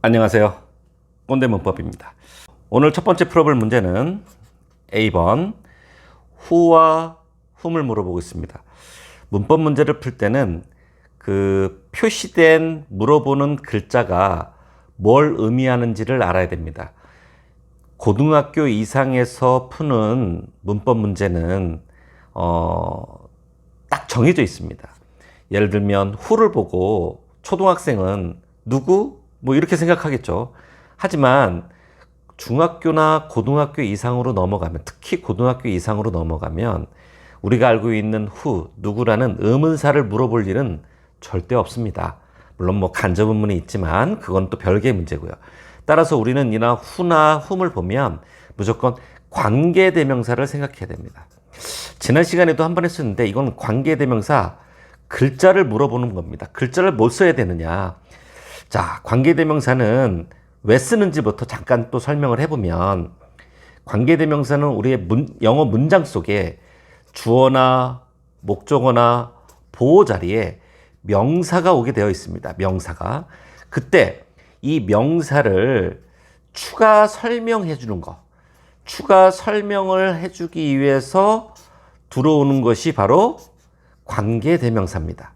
안녕하세요. 꼰대문법입니다. 오늘 첫 번째 풀어볼 문제는 A번 who와 whom을 물어보고 있습니다. 문법 문제를 풀 때는 그 표시된 물어보는 글자가 뭘 의미하는지를 알아야 됩니다. 고등학교 이상에서 푸는 문법 문제는 딱 정해져 있습니다. 예를 들면 who를 보고 초등학생은 누구? 뭐 이렇게 생각하겠죠. 하지만 중학교나 고등학교 이상으로 넘어가면, 특히 고등학교 이상으로 넘어가면 우리가 알고 있는 who, 누구라는 의문사를 물어볼 일은 절대 없습니다. 물론 뭐 간접 의문이 있지만 그건 또 별개의 문제고요. 따라서 우리는 이나 who나 whom을 보면 무조건 관계대명사를 생각해야 됩니다. 지난 시간에도 한 번 했었는데 이건 관계대명사 글자를 물어보는 겁니다. 글자를 뭘 써야 되느냐. 자, 관계대명사는 왜 쓰는지부터 잠깐 또 설명을 해보면, 관계대명사는 우리의 영어 문장 속에 주어나 목적어나 보호 자리에 명사가 오게 되어 있습니다. 명사가. 그때 이 명사를 추가 설명해 주는 거, 추가 설명을 해주기 위해서 들어오는 것이 바로 관계대명사입니다.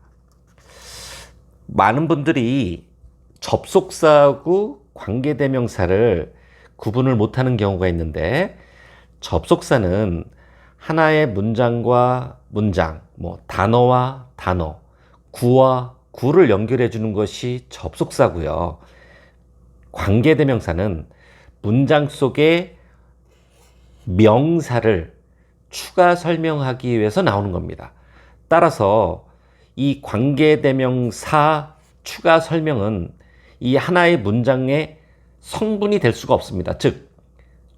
많은 분들이 접속사하고 관계대명사를 구분을 못하는 경우가 있는데, 접속사는 하나의 문장과 문장, 뭐 단어와 단어, 구와 구를 연결해 주는 것이 접속사고요. 관계대명사는 문장 속에 명사를 추가 설명하기 위해서 나오는 겁니다. 따라서 이 관계대명사 추가 설명은 이 하나의 문장의 성분이 될 수가 없습니다. 즉,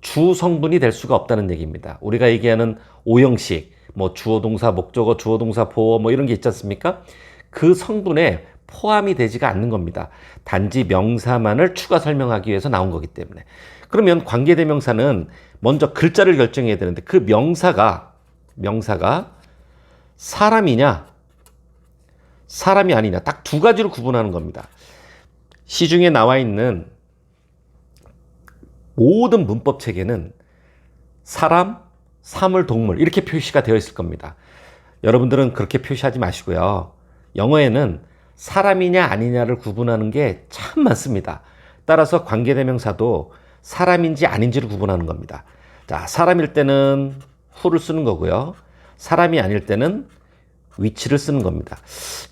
주 성분이 될 수가 없다는 얘기입니다. 우리가 얘기하는 오형식, 뭐 주어 동사 목적어, 주어 동사 보어 뭐 이런 게 있지 않습니까? 그 성분에 포함이 되지가 않는 겁니다. 단지 명사만을 추가 설명하기 위해서 나온 거기 때문에. 그러면 관계대명사는 먼저 글자를 결정해야 되는데, 그 명사가 사람이냐 사람이 아니냐, 딱 두 가지로 구분하는 겁니다. 시중에 나와 있는 모든 문법 체계는 사람, 사물, 동물 이렇게 표시가 되어 있을 겁니다. 여러분들은 그렇게 표시하지 마시고요. 영어에는 사람이냐 아니냐를 구분하는 게 참 많습니다. 따라서 관계대명사도 사람인지 아닌지를 구분하는 겁니다. 자, 사람일 때는 who를 쓰는 거고요. 사람이 아닐 때는 which를 쓰는 겁니다.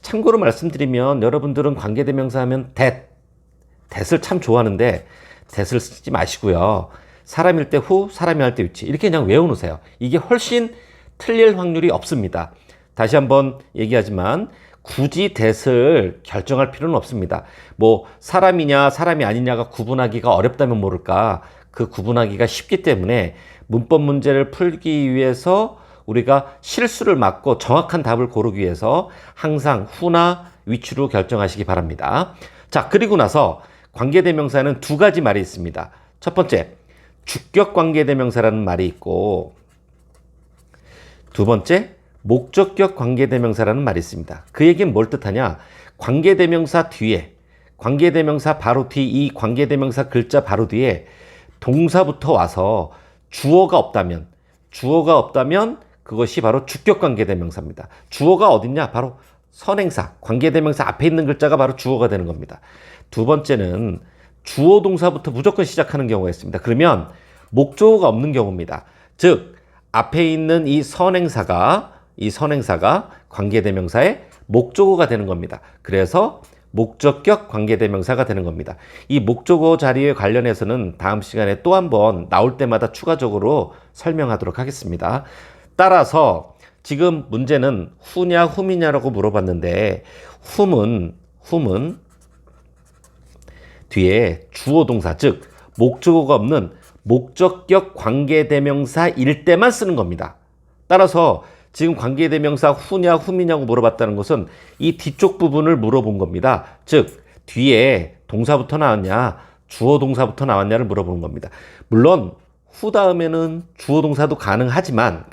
참고로 말씀드리면, 여러분들은 관계대명사 하면 that을 참 좋아하는데 that을 쓰지 마시고요. 사람일 때 who, 사람이 할 때 which 이렇게 그냥 외워놓으세요. 이게 훨씬 틀릴 확률이 없습니다. 다시 한번 얘기하지만 굳이 that을 결정할 필요는 없습니다. 뭐 사람이냐 사람이 아니냐가 구분하기가 어렵다면 모를까, 그 구분하기가 쉽기 때문에 문법 문제를 풀기 위해서 우리가 실수를 막고 정확한 답을 고르기 위해서 항상 who나 which로 결정하시기 바랍니다. 자, 그리고 나서 관계대명사는 두 가지 말이 있습니다. 첫 번째, 주격 관계대명사라는 말이 있고, 두 번째, 목적격 관계대명사라는 말이 있습니다. 그 얘기는 뭘 뜻하냐? 관계대명사 뒤에, 관계대명사 바로 뒤, 이 관계대명사 글자 바로 뒤에 동사부터 와서 주어가 없다면 그것이 바로 주격 관계대명사입니다. 주어가 어딨냐? 바로 선행사, 관계대명사 앞에 있는 글자가 바로 주어가 되는 겁니다. 두 번째는 주어 동사부터 무조건 시작하는 경우가 있습니다. 그러면 목적어가 없는 경우입니다. 즉, 앞에 있는 이 선행사가 관계대명사의 목적어가 되는 겁니다. 그래서 목적격 관계대명사가 되는 겁니다. 이 목적어 자리에 관련해서는 다음 시간에 또 한 번 나올 때마다 추가적으로 설명하도록 하겠습니다. 따라서 지금 문제는 who냐 whom이냐라고 물어봤는데, whom은 뒤에 주어 동사, 즉 목적어가 없는 목적격 관계대명사일 때만 쓰는 겁니다. 따라서 지금 관계대명사 who냐 whom이냐고 물어봤다는 것은 이 뒤쪽 부분을 물어본 겁니다. 즉 뒤에 동사부터 나왔냐 주어 동사부터 나왔냐를 물어보는 겁니다. 물론 who 다음에는 주어 동사도 가능하지만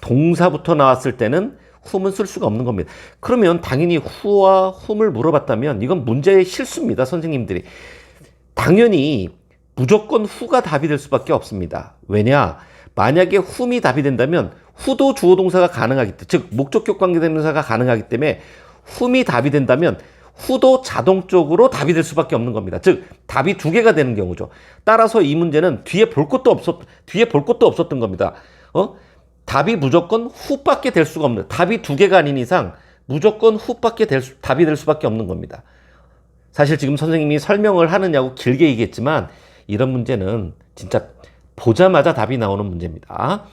동사부터 나왔을 때는 훔은 쓸 수가 없는 겁니다. 그러면 당연히 후와 훔을 물어봤다면 이건 문제의 실수입니다. 선생님들이. 당연히 무조건 후가 답이 될 수밖에 없습니다. 왜냐? 만약에 훔이 답이 된다면 후도 주어 동사가 가능하기 때문에, 즉 목적격 관계대명사가 가능하기 때문에 훔이 답이 된다면 후도 자동적으로 답이 될 수밖에 없는 겁니다. 즉 답이 두 개가 되는 경우죠. 따라서 이 문제는 뒤에 볼 것도 없었던 겁니다. 답이 무조건 후밖에 될 수가 없는, 답이 두 개가 아닌 이상 무조건 답이 될 수밖에 없는 겁니다. 사실 지금 선생님이 설명을 하느냐고 길게 얘기했지만 이런 문제는 진짜 보자마자 답이 나오는 문제입니다.